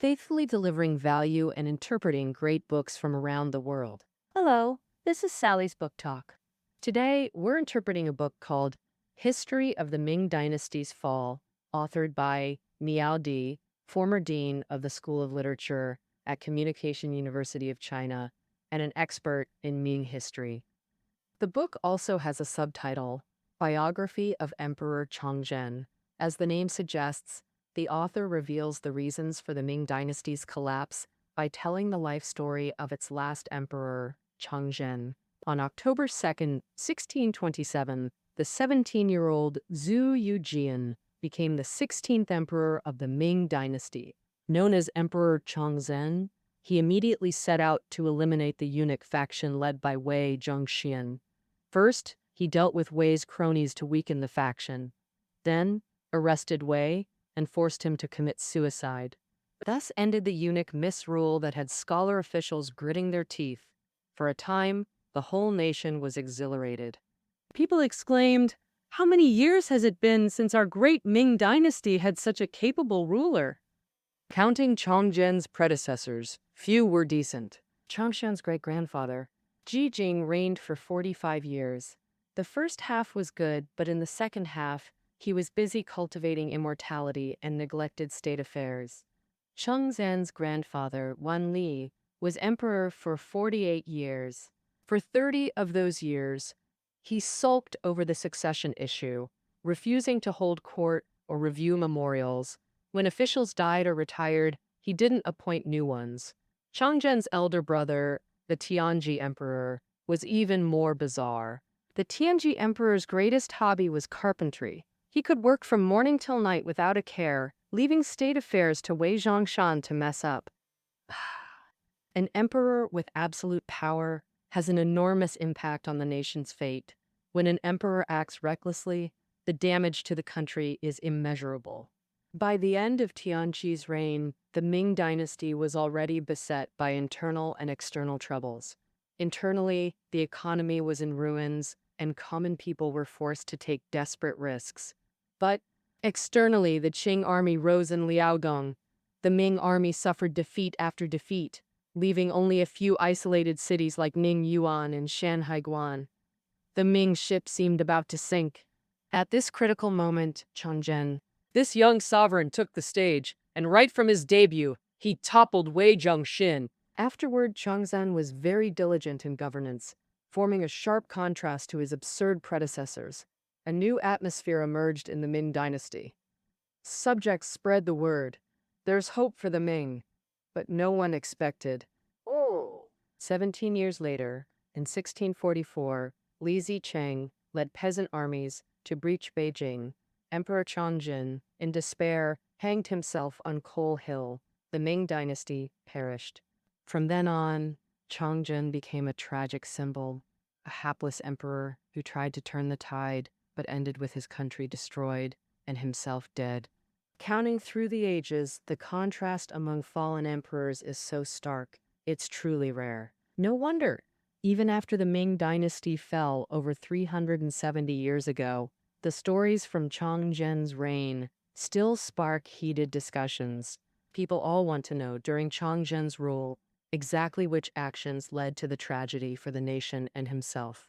faithfully delivering value and interpreting great books from around the world. Hello, this is Sally's Book Talk. Today, we're interpreting a book called History of the Ming Dynasty's Fall, authored by Miao Di, former dean of the School of Literature at Communication University of China and an expert in Ming history. The book also has a subtitle, Biography of Emperor Chongzhen. As the name suggests, the author reveals the reasons for the Ming Dynasty's collapse by telling the life story of its last emperor, Chongzhen. On October 2nd, 1627, the 17-year-old Zhu Yujian became the 16th emperor of the Ming Dynasty. Known as Emperor Chongzhen, he immediately set out to eliminate the eunuch faction led by Wei Zhongxian. First, he dealt with Wei's cronies to weaken the faction, then arrested Wei and forced him to commit suicide. Thus ended the eunuch misrule that had scholar officials gritting their teeth. For a time, the whole nation was exhilarated. People exclaimed, "How many years has it been since our great Ming dynasty had such a capable ruler?" Counting Chongzhen's predecessors, few were decent. Chongzhen's great-grandfather, Jijing, reigned for 45 years. The first half was good, but in the second half, he was busy cultivating immortality and neglected state affairs. Chongzhen's grandfather, Wan Li, was emperor for 48 years. For 30 of those years, he sulked over the succession issue, refusing to hold court or review memorials. When officials died or retired, he didn't appoint new ones. Chongzhen's elder brother, the Tianji emperor, was even more bizarre. The Tianji emperor's greatest hobby was carpentry. He could work from morning till night without a care, leaving state affairs to Wei Zhongshan to mess up. An emperor with absolute power has an enormous impact on the nation's fate. When an emperor acts recklessly, the damage to the country is immeasurable. By the end of Tianji's reign, the Ming dynasty was already beset by internal and external troubles. Internally, the economy was in ruins, and common people were forced to take desperate risks. But externally, the Qing army rose in Liaodong. The Ming army suffered defeat after defeat, leaving only a few isolated cities like Ningyuan and Shanhaiguan. The Ming ship seemed about to sink. At this critical moment, Chongzhen, this young sovereign, took the stage, and right from his debut, he toppled Wei Zhongxian. Afterward, Chongzhen was very diligent in governance, forming a sharp contrast to his absurd predecessors. A new atmosphere emerged in the Ming dynasty. Subjects spread the word. There's hope for the Ming. But no one expected. 17 years later, in 1644, Li Zicheng led peasant armies to breach Beijing. Emperor Chongzhen, in despair, hanged himself on Coal Hill. The Ming dynasty perished. From then on, Chongzhen became a tragic symbol, a hapless emperor who tried to turn the tide, but ended with his country destroyed and himself dead. Counting through the ages, the contrast among fallen emperors is so stark, it's truly rare. No wonder, even after the Ming dynasty fell over 370 years ago, the stories from Chongzhen's reign still spark heated discussions. People all want to know, during Chongzhen's rule, exactly which actions led to the tragedy for the nation and himself.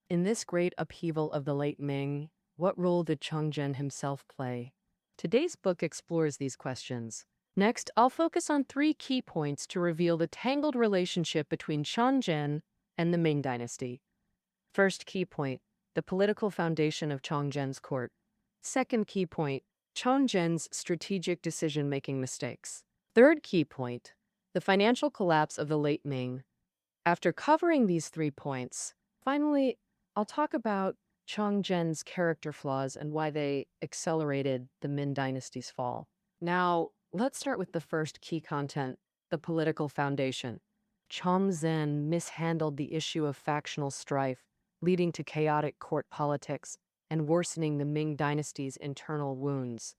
In this great upheaval of the late Ming, what role did Chongzhen himself play? Today's book explores these questions. Next, I'll focus on 3 key points to reveal the tangled relationship between Chongzhen and the Ming dynasty. First key point, the political foundation of Chongzhen's court. Second key point, Chongzhen's strategic decision-making mistakes. Third key point, the financial collapse of the late Ming. After covering these 3 points, finally, I'll talk about Chongzhen's character flaws and why they accelerated the Ming dynasty's fall. Now, let's start with the first key content, the political foundation. Chongzhen mishandled the issue of factional strife, leading to chaotic court politics and worsening the Ming dynasty's internal wounds.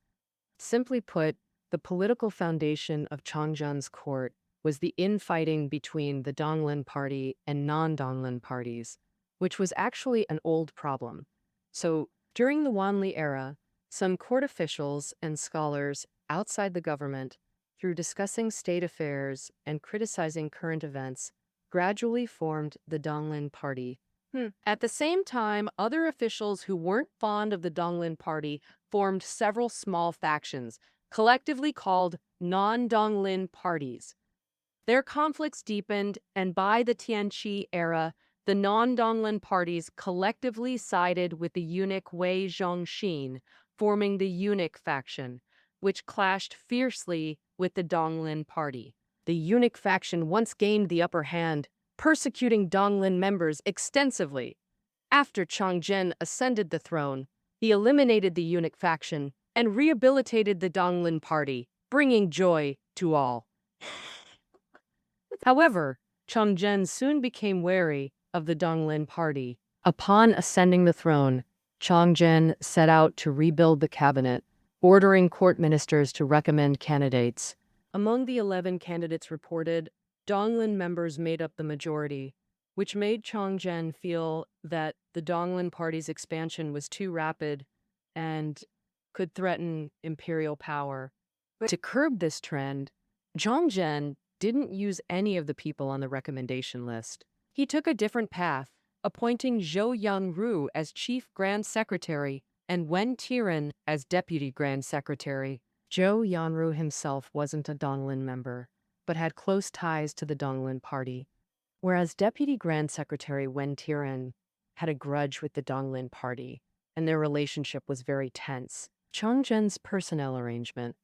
Simply put, the political foundation of Chongzhen's court was the infighting between the Donglin party and non-Donglin parties, which was actually an old problem. So, during the Wanli era, some court officials and scholars outside the government through discussing state affairs and criticizing current events, gradually formed the Donglin Party. At the same time, other officials who weren't fond of the Donglin Party formed several small factions, collectively called non-Donglin parties. Their conflicts deepened, and by the Tianqi era, the non-Donglin parties collectively sided with the eunuch Wei Zhongxin, forming the eunuch faction, which clashed fiercely with the Donglin party. The eunuch faction once gained the upper hand, persecuting Donglin members extensively. After Chongzhen ascended the throne, he eliminated the eunuch faction and rehabilitated the Donglin party, bringing joy to all. However, Chongzhen soon became wary of the Donglin party. Upon ascending the throne, Chongzhen set out to rebuild the cabinet, ordering court ministers to recommend candidates. Among the 11 candidates reported, Donglin members made up the majority, which made Chongzhen feel that the Donglin party's expansion was too rapid and could threaten imperial power. But to curb this trend, Chongzhen didn't use any of the people on the recommendation list. He took a different path, appointing Zhou Yangru as chief grand secretary and Wen Tiren as deputy grand secretary. Zhou Yanru himself wasn't a Donglin member, but had close ties to the Donglin party, whereas deputy grand secretary Wen Tiren had a grudge with the Donglin party, and their relationship was very tense. Chongzhen's personnel arrangement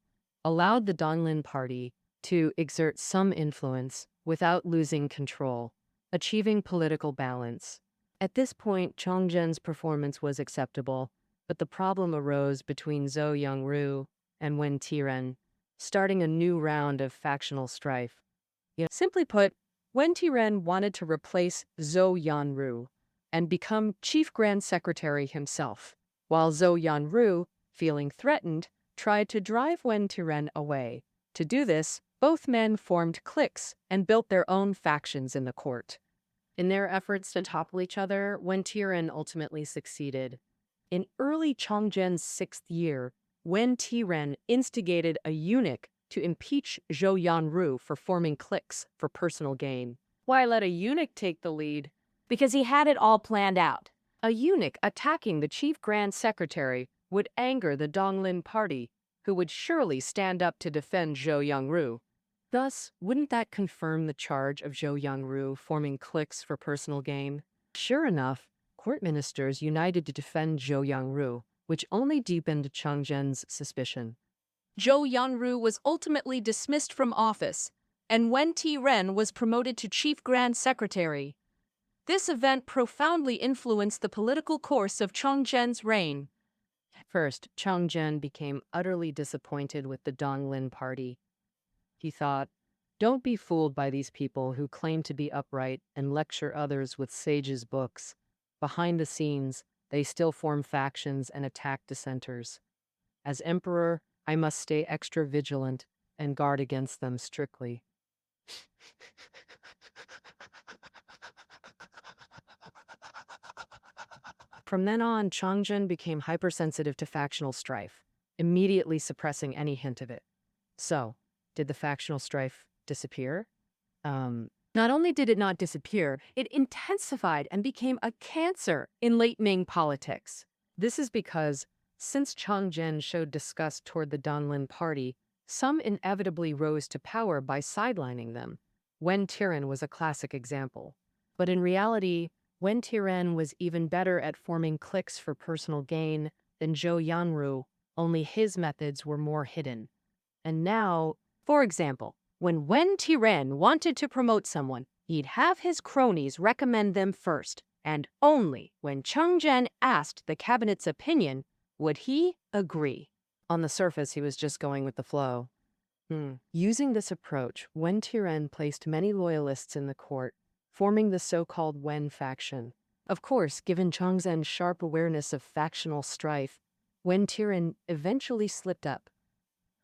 allowed the Donglin party to exert some influence without losing control, achieving political balance. At this point, Chongzhen's performance was acceptable, but the problem arose between Zhou Yangru and Wen Tiren, starting a new round of factional strife. Simply put, Wen Tiren wanted to replace Zhou Yanru and become chief grand secretary himself, while Zhou Yanru, feeling threatened, tried to drive Wen Tiren away. To do this, both men formed cliques and built their own factions in the court. In their efforts to topple each other, Wen Tiren ultimately succeeded. In early Chongzhen's 6th year, Wen Tiren instigated a eunuch to impeach Zhou Yanru for forming cliques for personal gain. Why let a eunuch take the lead? Because he had it all planned out. A eunuch attacking the chief grand secretary would anger the Donglin party, who would surely stand up to defend Zhou Yangru. Thus, wouldn't that confirm the charge of Zhou Yangru forming cliques for personal gain? Sure enough, court ministers united to defend Zhou Yangru, which only deepened Chongzhen's suspicion. Zhou Yanru was ultimately dismissed from office, and Wen Tiren was promoted to chief grand secretary. This event profoundly influenced the political course of Chongzhen's reign. First, Chongzhen became utterly disappointed with the Donglin party. He thought, "Don't be fooled by these people who claim to be upright and lecture others with sages' books. Behind the scenes, they still form factions and attack dissenters. As emperor, I must stay extra vigilant and guard against them strictly." From then on, Chongzhen became hypersensitive to factional strife, immediately suppressing any hint of it. So, did the factional strife disappear? Not only did it not disappear, it intensified and became a cancer in late Ming politics. This is because, since Chongzhen showed disgust toward the Donglin party, some inevitably rose to power by sidelining them. Wen Tiren was a classic example. But in reality, Wen Tiren was even better at forming cliques for personal gain than Zhou Yanru, only his methods were more hidden. And now, for example, when Wen Tiren wanted to promote someone, he'd have his cronies recommend them first, and only when Chongzhen asked the cabinet's opinion would he agree. On the surface, he was just going with the flow. Using this approach, Wen Tiren placed many loyalists in the court, forming the so-called Wen faction. Of course, given Chongzhen's sharp awareness of factional strife, Wen Tiren eventually slipped up.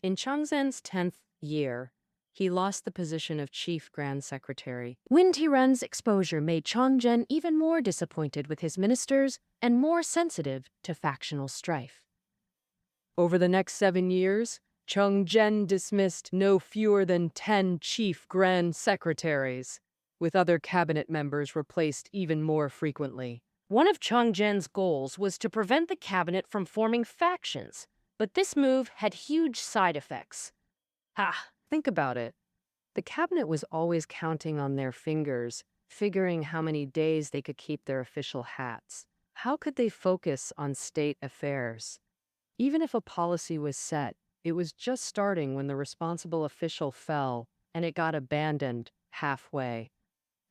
In Chongzhen's 10th year, he lost the position of chief grand secretary. Wen Tiren's exposure made Chongzhen even more disappointed with his ministers and more sensitive to factional strife. Over the next 7 years, Chongzhen dismissed no fewer than 10 chief grand secretaries, with other cabinet members replaced even more frequently. One of Chongzhen's goals was to prevent the cabinet from forming factions, but this move had huge side effects. Think about it. The cabinet was always counting on their fingers, figuring how many days they could keep their official hats. How could they focus on state affairs? Even if a policy was set, it was just starting when the responsible official fell, and it got abandoned halfway.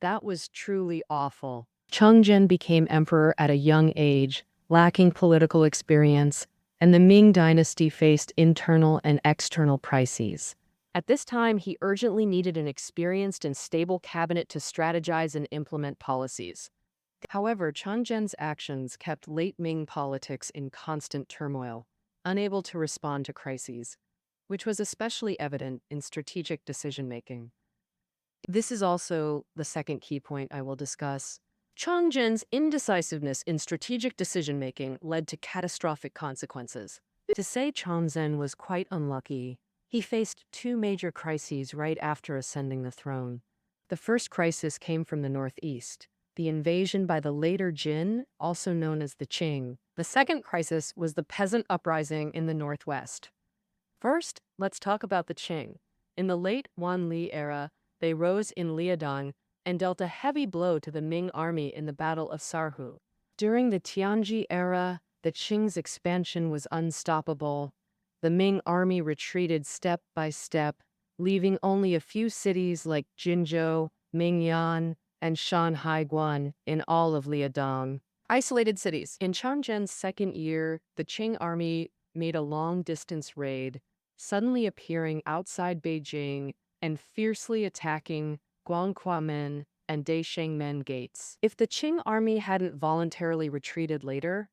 That was truly awful. Chongzhen became emperor at a young age, lacking political experience, and the Ming Dynasty faced internal and external crises. At this time, he urgently needed an experienced and stable cabinet to strategize and implement policies. However, Chongzhen's actions kept late Ming politics in constant turmoil, unable to respond to crises, which was especially evident in strategic decision-making. This is also the second key point I will discuss. Chongzhen's indecisiveness in strategic decision-making led to catastrophic consequences. To say Chongzhen was quite unlucky, he faced two major crises right after ascending the throne. The first crisis came from the northeast, the invasion by the later Jin, also known as the Qing. The second crisis was the peasant uprising in the northwest. First, let's talk about the Qing. In the late Wanli era, they rose in Liadong and dealt a heavy blow to the Ming army in the Battle of Sarhu. During the Tianji era, the Qing's expansion was unstoppable. The Ming army retreated step by step, leaving only a few cities like Jinzhou, Mingyan, and Shanhaiguan in all of Liadong. Isolated cities. In Chongzhen's second year, the Qing army made a long-distance raid, suddenly appearing outside Beijing and fiercely attacking Guangquamen and Deishengmen gates. If the Qing army hadn't voluntarily retreated later,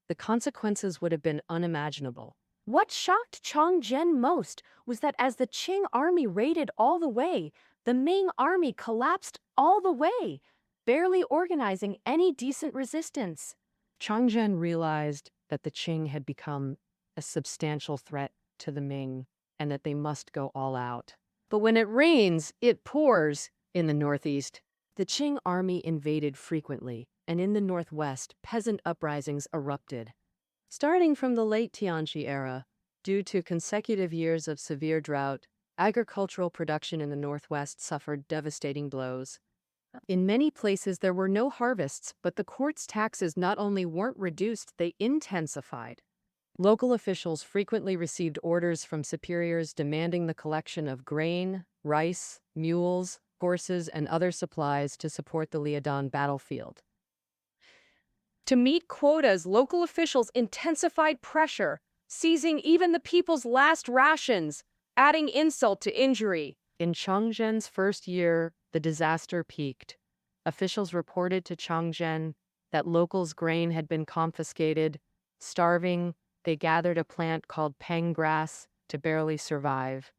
the consequences would have been unimaginable. What shocked Chongzhen most was that as the Qing army raided all the way, the Ming army collapsed all the way, barely organizing any decent resistance. Chongzhen realized that the Qing had become a substantial threat to the Ming and that they must go all out. But when it rains, it pours in the northeast. The Qing army invaded frequently, and in the northwest, peasant uprisings erupted. Starting from the late Tianji era, due to consecutive years of severe drought, agricultural production in the northwest suffered devastating blows. In many places, there were no harvests, but the court's taxes not only weren't reduced, they intensified. Local officials frequently received orders from superiors demanding the collection of grain, rice, mules, horses, and other supplies to support the Liadong battlefield. To meet quotas, local officials intensified pressure, seizing even the people's last rations, adding insult to injury. In Chongzhen's first year, the disaster peaked. Officials reported to Chongzhen that locals' grain had been confiscated. Starving, they gathered a plant called peng grass to barely survive.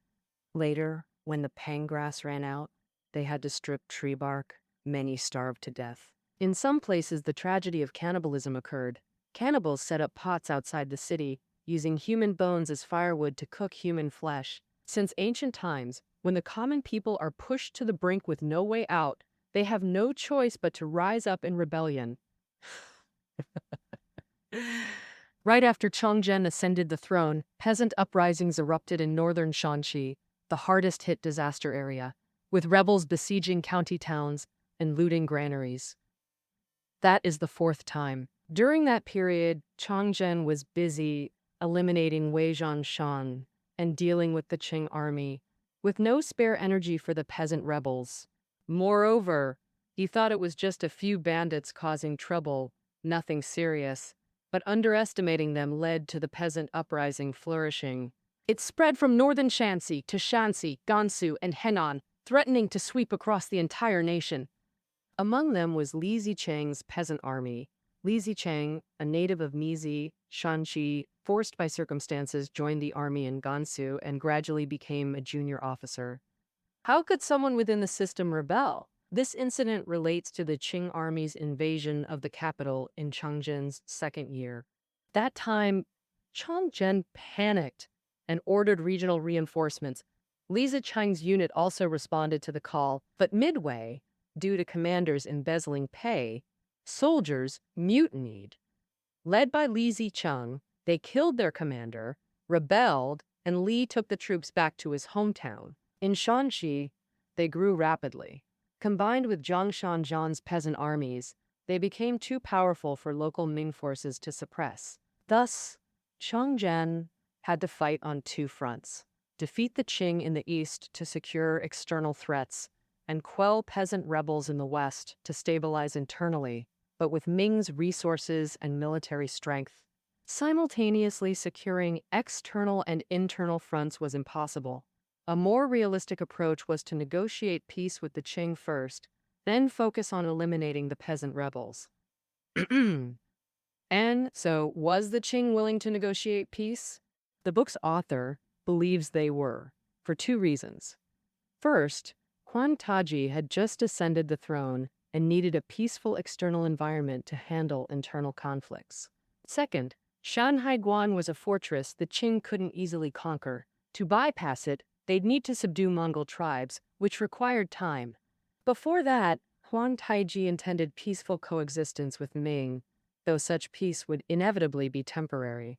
Later, when the peng grass ran out, they had to strip tree bark. Many starved to death. In some places, the tragedy of cannibalism occurred. Cannibals set up pots outside the city, using human bones as firewood to cook human flesh. Since ancient times, when the common people are pushed to the brink with no way out, they have no choice but to rise up in rebellion. Right after Chongzhen ascended the throne, peasant uprisings erupted in northern Shanxi, the hardest-hit disaster area, with rebels besieging county towns and looting granaries. That is the fourth time. During that period, Chongzhen was busy eliminating Weizhang Shan and dealing with the Qing army, with no spare energy for the peasant rebels. Moreover, he thought it was just a few bandits causing trouble, nothing serious, but underestimating them led to the peasant uprising flourishing. It spread from northern Shanxi to Shanxi, Gansu, and Henan, threatening to sweep across the entire nation. Among them was Li Zicheng's peasant army. Li Zicheng, a native of Mizi, Shanxi, forced by circumstances, joined the army in Gansu and gradually became a junior officer. How could someone within the system rebel? This incident relates to the Qing army's invasion of the capital in Chongzhen's second year. That time, Chongzhen panicked and ordered regional reinforcements. Li Zicheng's unit also responded to the call, but midway, due to commanders embezzling pay, soldiers mutinied. Led by Li Zicheng, they killed their commander, rebelled, and Li took the troops back to his hometown. In Shanxi, they grew rapidly. Combined with Zhang Shanzhan's peasant armies, they became too powerful for local Ming forces to suppress. Thus, Chongzhen had to fight on two fronts: defeat the Qing in the east to secure external threats, and quell peasant rebels in the west to stabilize internally, but with Ming's resources and military strength. Simultaneously securing external and internal fronts was impossible. A more realistic approach was to negotiate peace with the Qing first, then focus on eliminating the peasant rebels. And so, was the Qing willing to negotiate peace? The book's author believes they were, for two reasons. First, Huan Taji had just ascended the throne and needed a peaceful external environment to handle internal conflicts. Second, Shanhaiguan was a fortress the Qing couldn't easily conquer. To bypass it, they'd need to subdue Mongol tribes, which required time. Before that, Huan Taiji intended peaceful coexistence with Ming, though such peace would inevitably be temporary.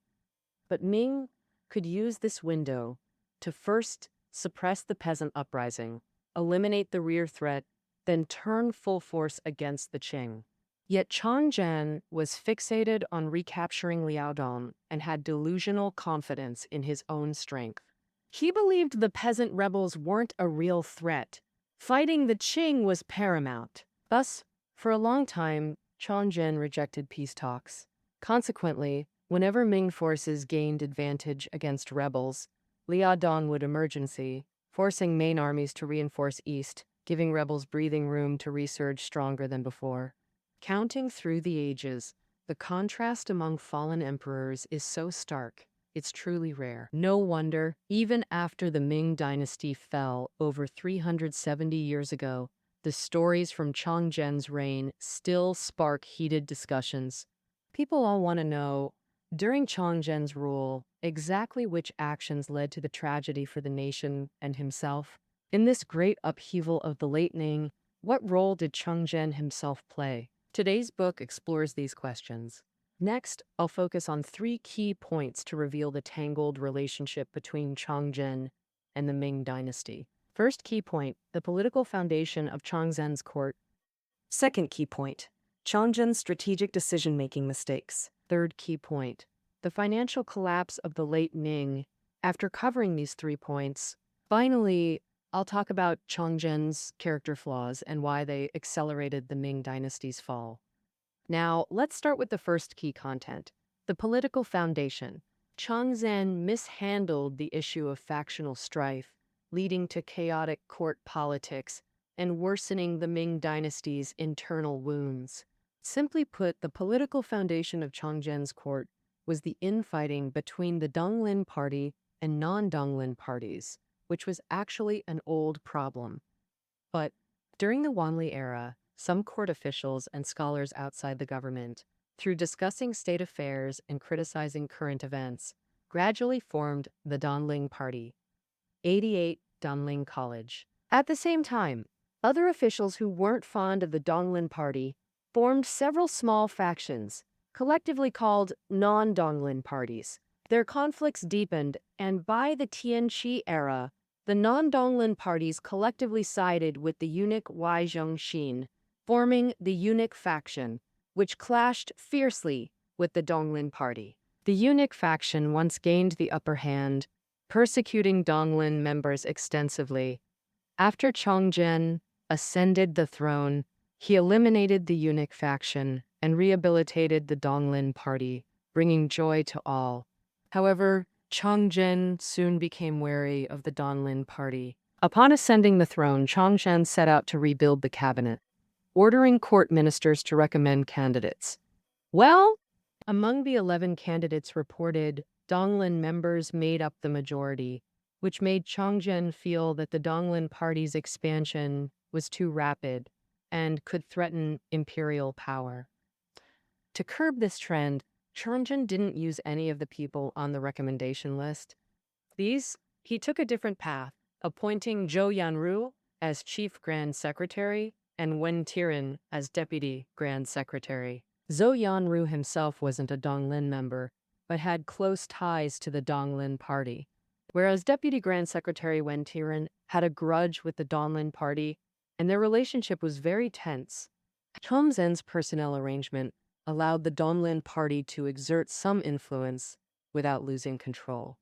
But Ming could use this window to first suppress the peasant uprising, eliminate the rear threat, then turn full force against the Qing. Yet Chongzhen was fixated on recapturing Liaodong and had delusional confidence in his own strength. He believed the peasant rebels weren't a real threat. Fighting the Qing was paramount. Thus, for a long time, Chongzhen rejected peace talks. Consequently, whenever Ming forces gained advantage against rebels, Liaodong would emergency, forcing main armies to reinforce east, giving rebels breathing room to resurge stronger than before. Counting through the ages, the contrast among fallen emperors is so stark, it's truly rare. No wonder, even after the Ming Dynasty fell over 370 years ago, the stories from Chongzhen's reign still spark heated discussions. People all want to know, during Chongzhen's rule, exactly which actions led to the tragedy for the nation and himself. In this great upheaval of the late Ming, what role did Chongzhen himself play? Today's book explores these questions. Next, I'll focus on three key points to reveal the tangled relationship between Chongzhen and the Ming Dynasty. First key point, the political foundation of Chongzhen's court. Second key point, Chongzhen's strategic decision-making mistakes. Third key point, the financial collapse of the late Ming. After covering these 3 points, finally, I'll talk about Chongzhen's character flaws and why they accelerated the Ming Dynasty's fall. Now, let's start with the first key content, the political foundation. Chongzhen mishandled the issue of factional strife, leading to chaotic court politics and worsening the Ming Dynasty's internal wounds. Simply put, the political foundation of Chongzhen's court was the infighting between the Donglin party and non-Donglin parties, which was actually an old problem. But during the Wanli era, some court officials and scholars outside the government, through discussing state affairs and criticizing current events, gradually formed the Donling Party, 88 Donling College. At the same time, other officials who weren't fond of the Donglin Party formed several small factions, collectively called non-Donglin parties. Their conflicts deepened, and by the Tianqi era, the non-Donglin parties collectively sided with the eunuch Wai Zhongxin, forming the eunuch faction, which clashed fiercely with the Donglin party. The eunuch faction once gained the upper hand, persecuting Donglin members extensively. After Chongzhen ascended the throne, he eliminated the eunuch faction and rehabilitated the Donglin party, bringing joy to all. However, Chongzhen soon became wary of the Donglin party. Upon ascending the throne, Chongzhen set out to rebuild the cabinet, ordering court ministers to recommend candidates. Well, among the 11 candidates reported, Donglin members made up the majority, which made Chongzhen feel that the Donglin party's expansion was too rapid and could threaten imperial power. To curb this trend, Chongzhen didn't use any of the people on the recommendation list. He took a different path, appointing Zhou Yanru as chief grand secretary and Wen Tiren as deputy grand secretary. Zhou Yanru himself wasn't a Donglin member, but had close ties to the Donglin party, whereas deputy grand secretary Wen Tiren had a grudge with the Donglin party, and their relationship was very tense. Chongzhen's personnel arrangement allowed the Donglin party to exert some influence without losing control,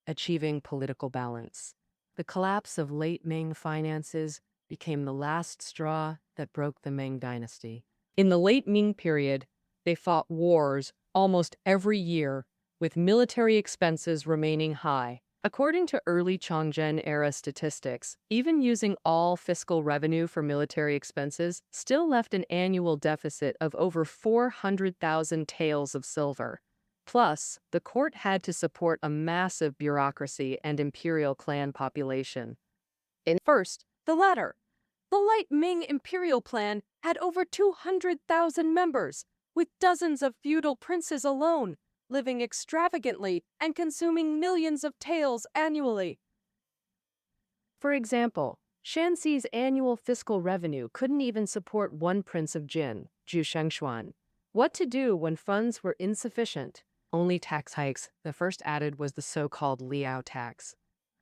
achieving political balance. The collapse of late Ming finances became the last straw that broke the Ming Dynasty. In the late Ming period, they fought wars almost every year, with military expenses remaining high. According to early Chongzhen-era statistics, even using all fiscal revenue for military expenses still left an annual deficit of over 400,000 taels of silver. Plus, the court had to support a massive bureaucracy and imperial clan population. First, the latter. The late Ming imperial clan had over 200,000 members, with dozens of feudal princes alone, living extravagantly and consuming millions of taels annually. For example, Shanxi's annual fiscal revenue couldn't even support one prince of Jin, Zhu Shengshuan. What to do when funds were insufficient? Only tax hikes. The first added was the so-called Liao tax.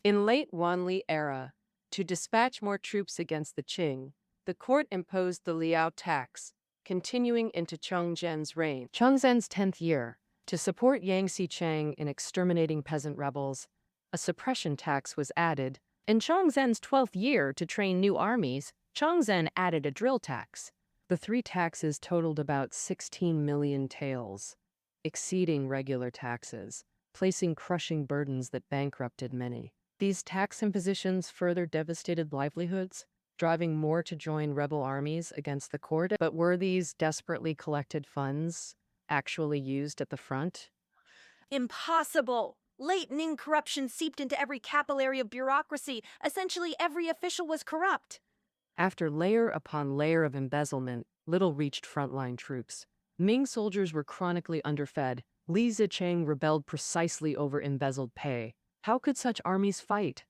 In late Wanli era, to dispatch more troops against the Qing, the court imposed the Liao tax, continuing into Chongzhen's reign. Chongzhen's 10th year, to support Li Zicheng in exterminating peasant rebels, a suppression tax was added. In Chongzhen's 12th year, to train new armies, Chongzhen added a drill tax. The three taxes totaled about 16 million taels, exceeding regular taxes, placing crushing burdens that bankrupted many. These tax impositions further devastated livelihoods, driving more to join rebel armies against the court. But were these desperately collected funds actually used at the front? Impossible! Late Ming corruption seeped into every capillary of bureaucracy. Essentially, every official was corrupt. After layer upon layer of embezzlement, little reached frontline troops. Ming soldiers were chronically underfed. Li Zicheng rebelled precisely over embezzled pay. How could such armies fight?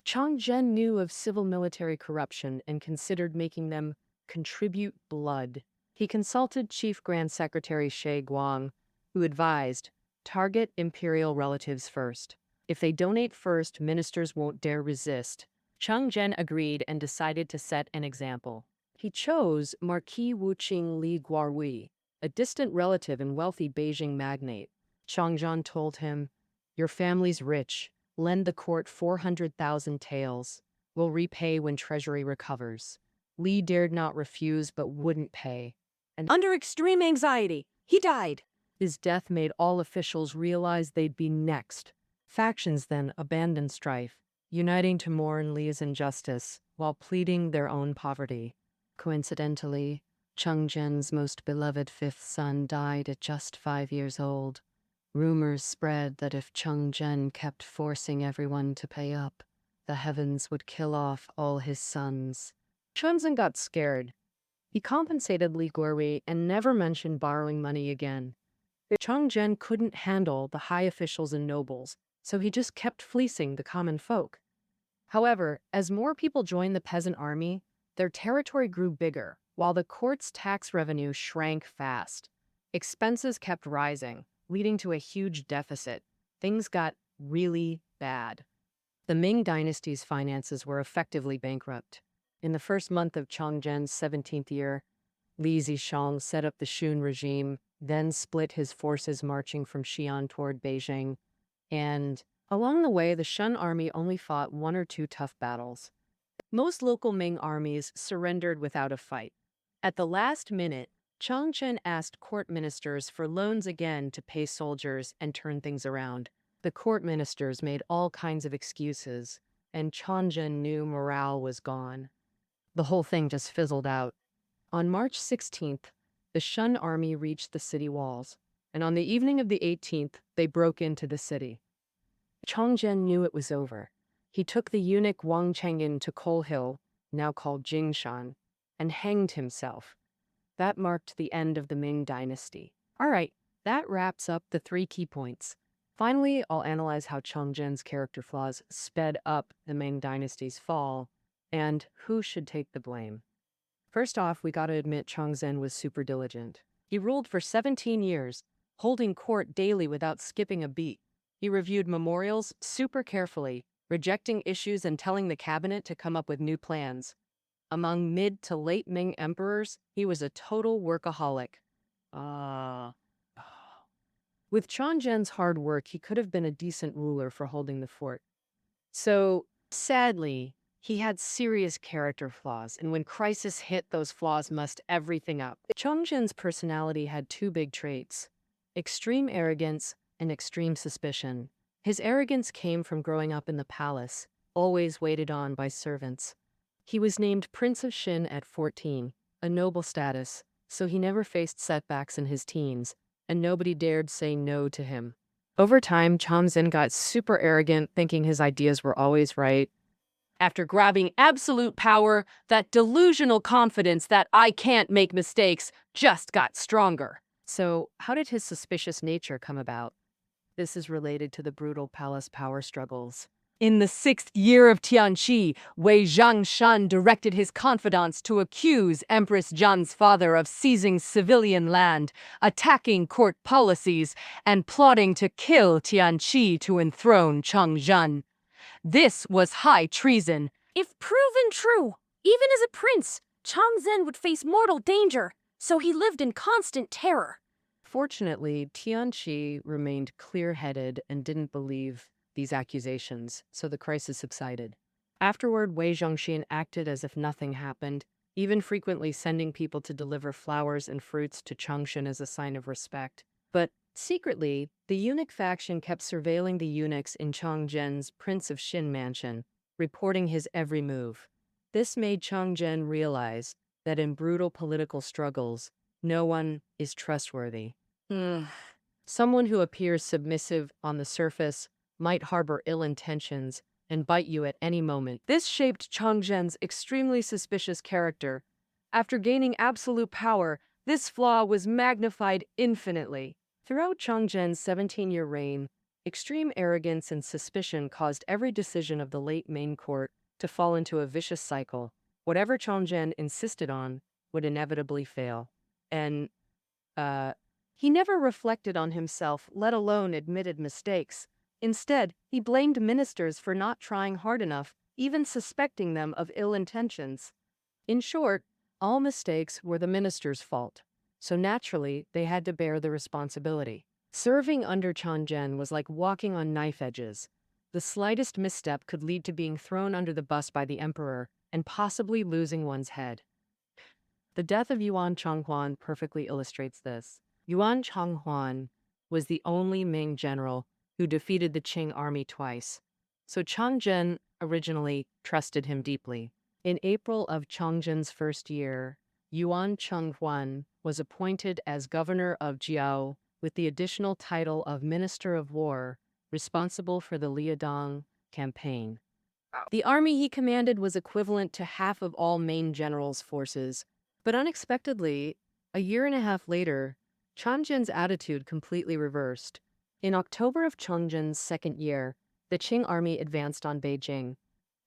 Chongzhen knew of civil-military corruption and considered making them contribute blood. He consulted Chief Grand Secretary Shi Guang, who advised, target imperial relatives first. If they donate first, ministers won't dare resist. Chongzhen agreed and decided to set an example. He chose Marquis Wuqing Li Guarui, a distant relative and wealthy Beijing magnate. Chongzhen told him, "Your family's rich. Lend the court 400,000 taels. We'll repay when treasury recovers." Li dared not refuse but wouldn't pay. And Under extreme anxiety, he died. his death made all officials realize they'd be next. Factions then abandoned strife, uniting to mourn Li's injustice while pleading their own poverty. Coincidentally, Chongzhen's most beloved fifth son died at just 5 years old. Rumors spread that if Chongzhen kept forcing everyone to pay up, the heavens would kill off all his sons. Chongzhen got scared. He compensated Li Guarui and never mentioned borrowing money again. Chongzhen couldn't handle the high officials and nobles, so he just kept fleecing the common folk. However, as more people joined the peasant army, their territory grew bigger, while the court's tax revenue shrank fast. Expenses kept rising, leading to a huge deficit. Things got really bad. The Ming Dynasty's finances were effectively bankrupt. In the first month of Chongzhen's 17th year, Li Zicheng set up the Shun regime, then split his forces marching from Xi'an toward Beijing. And along the way, the Shun army only fought 1 or 2 tough battles. Most local Ming armies surrendered without a fight. At the last minute, Chongzhen asked court ministers for loans again to pay soldiers and turn things around. The court ministers made all kinds of excuses, and Chongzhen knew morale was gone. The whole thing just fizzled out. On March 16th, the Shun army reached the city walls, and on the evening of the 18th, they broke into the city. Chongzhen knew it was over. He took the eunuch Wang Chengyin to Coal Hill, now called Jingshan, and hanged himself. That marked the end of the Ming Dynasty. All right, that wraps up the 3 key points. Finally, I'll analyze how Chongzhen's character flaws sped up the Ming Dynasty's fall and who should take the blame. First off, we gotta admit Chongzhen was super diligent. He ruled for 17 years, holding court daily without skipping a beat. He reviewed memorials super carefully, rejecting issues and telling the cabinet to come up with new plans. Among mid to late Ming emperors, he was a total workaholic. Ah. With Chongzhen's hard work, he could have been a decent ruler for holding the fort. So, sadly, he had serious character flaws, and when crisis hit, those flaws messed everything up. Chongzhen's personality had two big traits: extreme arrogance and extreme suspicion. His arrogance came from growing up in the palace, always waited on by servants. He was named Prince of Shin at 14, a noble status, so he never faced setbacks in his teens, and nobody dared say no to him. Over time, Chongzhen got super arrogant, thinking his ideas were always right. After grabbing absolute power, that delusional confidence that I can't make mistakes just got stronger. So, how did his suspicious nature come about? This is related to the brutal palace power struggles. In the 6th year of Tianqi, Wei Zhangshan directed his confidants to accuse Empress Zhan's father of seizing civilian land, attacking court policies, and plotting to kill Tianqi to enthrone Chongzhen. This was high treason. If proven true, even as a prince, Chongzhen would face mortal danger, so he lived in constant terror. Fortunately, Tianqi remained clear-headed and didn't believe these accusations, so the crisis subsided. Afterward, Wei Zhongxin acted as if nothing happened, even frequently sending people to deliver flowers and fruits to Chongzhen as a sign of respect. But secretly, the eunuch faction kept surveilling the eunuchs in Chongzhen's Prince of Shin mansion, reporting his every move. This made Chongzhen realize that in brutal political struggles, no one is trustworthy. Someone who appears submissive on the surface might harbor ill intentions and bite you at any moment. This shaped Chongzhen's extremely suspicious character. After gaining absolute power, this flaw was magnified infinitely. Throughout Chongzhen's 17-year reign, extreme arrogance and suspicion caused every decision of the late Ming court to fall into a vicious cycle. Whatever Chongzhen insisted on would inevitably fail. And, he never reflected on himself, let alone admitted mistakes. Instead, he blamed ministers for not trying hard enough, even suspecting them of ill intentions. In short, all mistakes were the ministers' fault, so naturally they had to bear the responsibility. Serving under Chongzhen was like walking on knife edges. The slightest misstep could lead to being thrown under the bus by the emperor and possibly losing one's head. The death of Yuan Chonghuan perfectly illustrates this. Yuan Chonghuan was the only Ming general who defeated the Qing army twice, so Chongzhen originally trusted him deeply. In April of Chongzhen's first year, Yuan Chonghuan was appointed as governor of Jiao with the additional title of Minister of War, responsible for the Liadong campaign. The army he commanded was equivalent to half of all Ming generals' forces, but unexpectedly, a year and a half later, Chongzhen's attitude completely reversed. In October of Chongzhen's second year, the Qing army advanced on Beijing.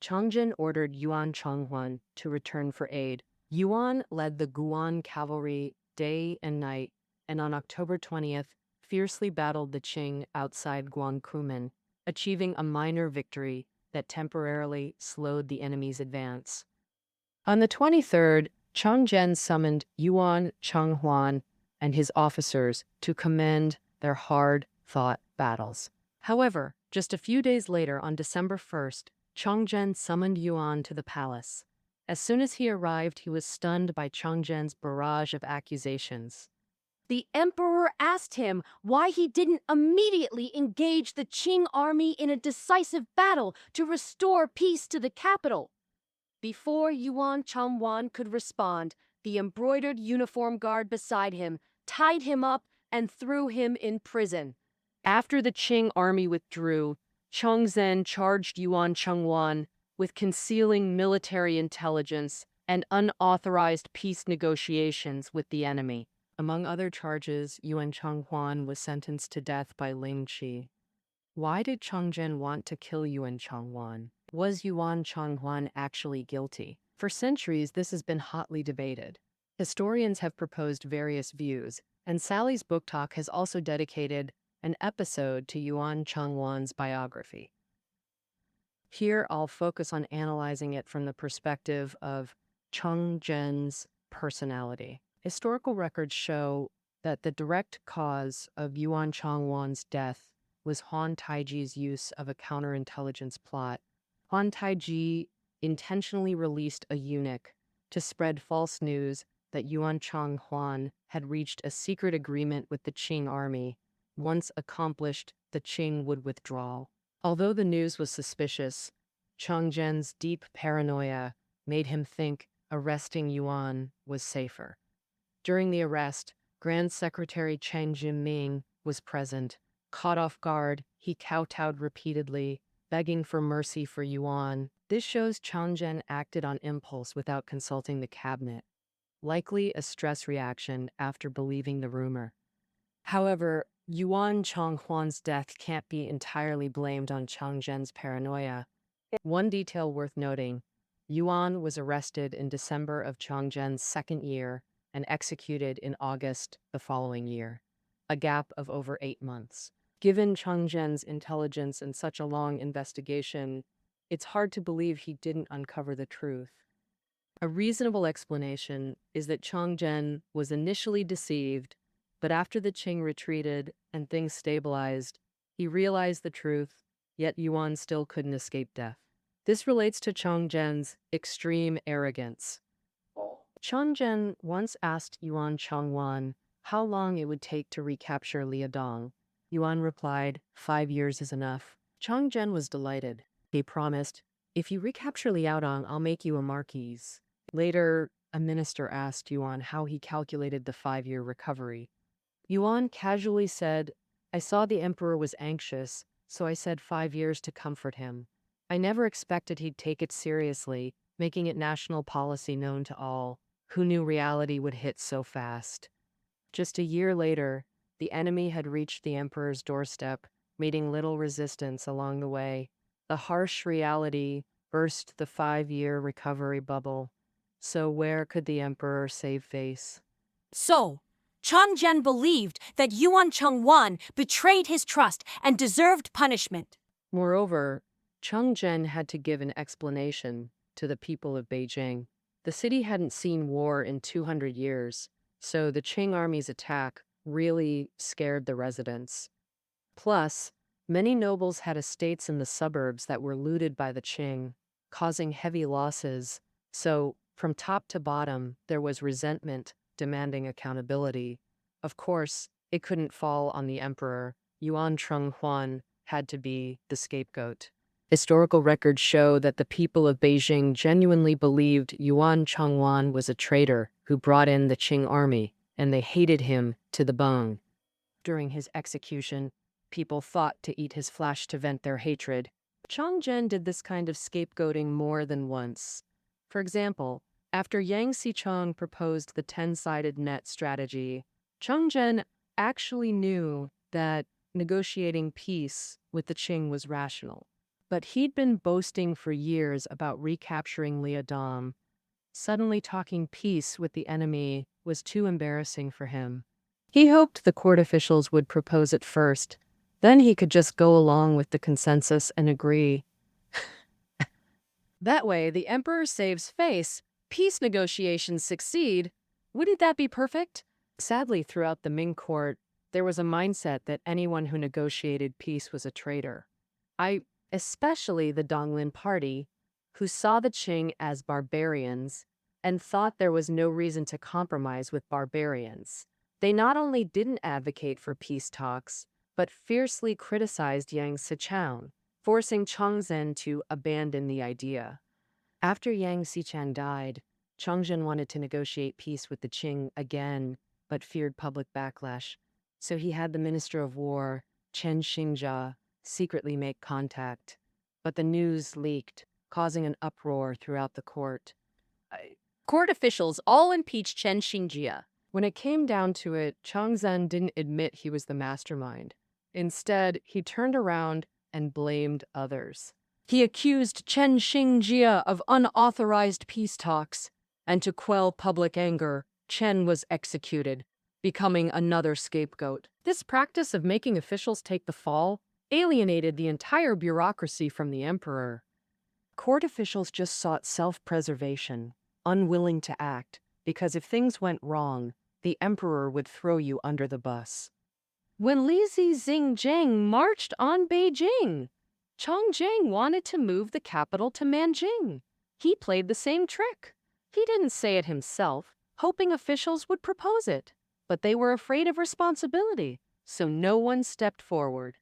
Chongzhen ordered Yuan Chonghuan to return for aid. Yuan led the Guan cavalry day and night, and on October 20th, fiercely battled the Qing outside Guangkumen, achieving a minor victory that temporarily slowed the enemy's advance. On the 23rd, Chongzhen summoned Yuan Chonghuan and his officers to commend their hard-fought battles. However, just a few days later, on December 1st, Chongzhen summoned Yuan to the palace. As soon as he arrived, he was stunned by Chongzhen's barrage of accusations. The emperor asked him why he didn't immediately engage the Qing army in a decisive battle to restore peace to the capital. Before Yuan Chonghuan could respond, the embroidered uniform guard beside him tied him up and threw him in prison. After the Qing army withdrew, Chongzhen charged Yuan Chonghuan with concealing military intelligence and unauthorized peace negotiations with the enemy. Among other charges, Yuan Chonghuan was sentenced to death by Ling Qi. Why did Chongzhen want to kill Yuan Chonghuan? Was Yuan Chonghuan actually guilty? For centuries, this has been hotly debated. Historians have proposed various views, and Sally's Book Talk has also dedicated an episode to Yuan Chonghuan's biography. Here, I'll focus on analyzing it from the perspective of Chongzhen's personality. Historical records show that the direct cause of Yuan Chonghuan's death was Han Taiji's use of a counterintelligence plot. Han Taiji intentionally released a eunuch to spread false news that Yuan Chonghuan had reached a secret agreement with the Qing army. Once accomplished, the Qing would withdraw. Although the news was suspicious, Chongzhen's deep paranoia made him think arresting Yuan was safer. During the arrest, Grand Secretary Chen Jiming was present. Caught off guard, he kowtowed repeatedly, begging for mercy for Yuan. This shows Chongzhen acted on impulse without consulting the cabinet, likely a stress reaction after believing the rumor. However, Yuan Chonghuan's death can't be entirely blamed on Chongzhen's paranoia. One detail worth noting, Yuan was arrested in December of Chongzhen's second year and executed in August the following year, a gap of over 8 months. Given Chongzhen's intelligence and such a long investigation, it's hard to believe he didn't uncover the truth. A reasonable explanation is that Chongzhen was initially deceived, but after the Qing retreated and things stabilized, he realized the truth, yet Yuan still couldn't escape death. This relates to Chongzhen's extreme arrogance. Chongzhen once asked Yuan Chonghuan how long it would take to recapture Liadong. Yuan replied, 5 years is enough. Chongzhen was delighted. He promised, if you recapture Liaodong, I'll make you a marquis. Later, a minister asked Yuan how he calculated the 5-year recovery. Yuan casually said, I saw the emperor was anxious, so I said 5 years to comfort him. I never expected he'd take it seriously, making it national policy known to all. Who knew reality would hit so fast? Just a year later, the enemy had reached the emperor's doorstep, meeting little resistance along the way. The harsh reality burst the 5-year recovery bubble. So where could the emperor save face? So, Chongzhen believed that Yuan Chonghuan betrayed his trust and deserved punishment. Moreover, Chongzhen had to give an explanation to the people of Beijing. The city hadn't seen war in 200 years, so the Qing army's attack really scared the residents. Plus, many nobles had estates in the suburbs that were looted by the Qing, causing heavy losses. So, from top to bottom, there was resentment demanding accountability. Of course, it couldn't fall on the emperor. Yuan Chonghuan had to be the scapegoat. Historical records show that the people of Beijing genuinely believed Yuan Chonghuan was a traitor who brought in the Qing army, and they hated him to the bone. During his execution, people fought to eat his flesh to vent their hatred. Chongzhen did this kind of scapegoating more than once. For example, after Yang Xicheng proposed the 10-sided net strategy, Chongzhen actually knew that negotiating peace with the Qing was rational. But he'd been boasting for years about recapturing Liadong. Suddenly talking peace with the enemy was too embarrassing for him. He hoped the court officials would propose it first. Then he could just go along with the consensus and agree. That way, the emperor saves face, peace negotiations succeed. Wouldn't that be perfect? Sadly, throughout the Ming court, there was a mindset that anyone who negotiated peace was a traitor. Especially the Donglin party, who saw the Qing as barbarians and thought there was no reason to compromise with barbarians. They not only didn't advocate for peace talks, but fiercely criticized Yang Xicheng, forcing Chongzhen to abandon the idea. After Yang Xicheng died, Chongzhen wanted to negotiate peace with the Qing again, but feared public backlash. So he had the Minister of War, Chen Xinjia, secretly make contact. But the news leaked, causing an uproar throughout the court. Court officials all impeached Chen Xinjia. When it came down to it, Chongzhen didn't admit he was the mastermind. Instead, he turned around and blamed others. He accused Chen Xingjie of unauthorized peace talks, and to quell public anger, Chen was executed, becoming another scapegoat. This practice of making officials take the fall alienated the entire bureaucracy from the emperor. Court officials just sought self-preservation, unwilling to act, because if things went wrong, the emperor would throw you under the bus. When Li Zicheng marched on Beijing, Chongzhen wanted to move the capital to Nanjing. He played the same trick. He didn't say it himself, hoping officials would propose it, but they were afraid of responsibility, so no one stepped forward.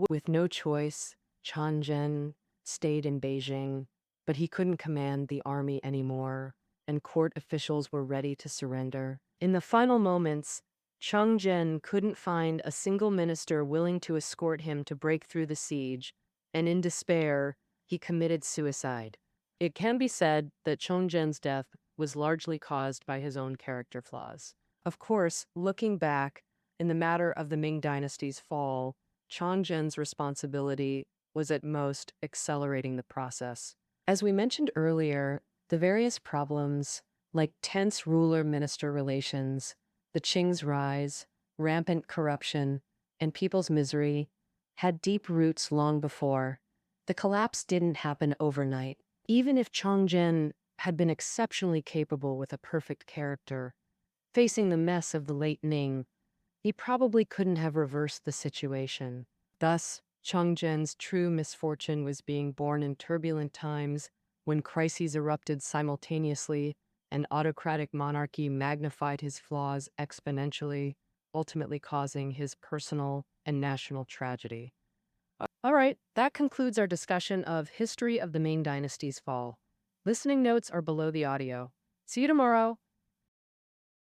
With no choice, Chongzhen stayed in Beijing, but he couldn't command the army anymore, and court officials were ready to surrender. In the final moments, Chongzhen couldn't find a single minister willing to escort him to break through the siege, and in despair, he committed suicide. It can be said that Chongzhen's death was largely caused by his own character flaws. Of course, looking back, in the matter of the Ming Dynasty's fall, Chongzhen's responsibility was at most accelerating the process. As we mentioned earlier, the various problems, like tense ruler-minister relations, the Qing's rise, rampant corruption, and people's misery, had deep roots long before. The collapse didn't happen overnight. Even if Chongzhen had been exceptionally capable with a perfect character, facing the mess of the late Ming, he probably couldn't have reversed the situation. Thus, Chongzhen's true misfortune was being born in turbulent times when crises erupted simultaneously and autocratic monarchy magnified his flaws exponentially, ultimately causing his personal and national tragedy. All right, that concludes our discussion of History of the Ming Dynasty's Fall. Listening notes are below the audio. See you tomorrow.